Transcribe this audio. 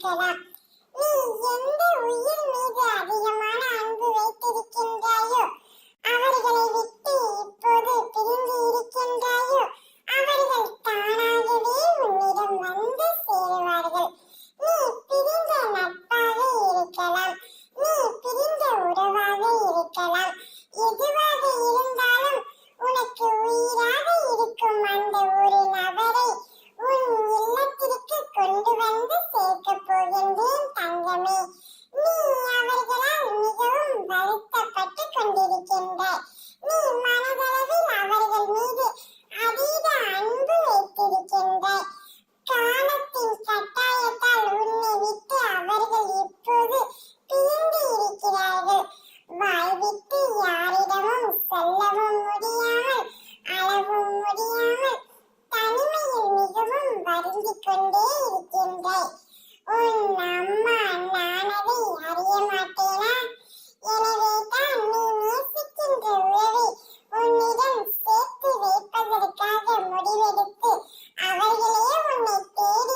இருக்கலாம். நீ எந்த உயிர் மீது அதிகமான அன்பு வைத்திருக்கின்றாயோ அவர்களை விட்டு இப்போது பிரிந்து இருக்கின்றாயோ அவர்கள் தானாகவே உன்னிடம் வந்து சேருவார்கள். நீ பிரிந்த நட்பாக இருக்கலாம், நீ பிரிந்த உறவாக இருக்கலாம், எதுவாக இருந்தாலும் உனக்கு உயிராக இருக்கும் அந்த ஒரு நபரை உன் இல்லத்திற்கு கொண்டு வந்து சேர்க்கப் போகின்றேன் தங்கமே. நீ அவர்களால் மிகவும் வருத்தப்பட்டு கொண்டிருக்கின்றாய். நீ மனதளவில் அவர்கள் மீது அதீத அன்பு வைத்திருக்கின்றாய். காலத்தின் கட்டாயத்தால் உன்னை விட்டு அவர்கள் இப்போது பிரிந்து இருக்கிறார்கள். வாய்விட்டு யாரிடமும் சொல்லவும் முடியாமல் அளவும் முடியாமல் தனிமையில் மிகவும் வருந்திக் கொண்டே இருக்கின்றாய். உன் அம்மா நான் அதை அறிய மாட்டேனா? எனவே தான் நீ நேசிக்கின்ற உறவை உன்னிடம் சேர்த்து வைப்பதற்காக முடிவெடுத்து அவர்களே உன்னை தேடி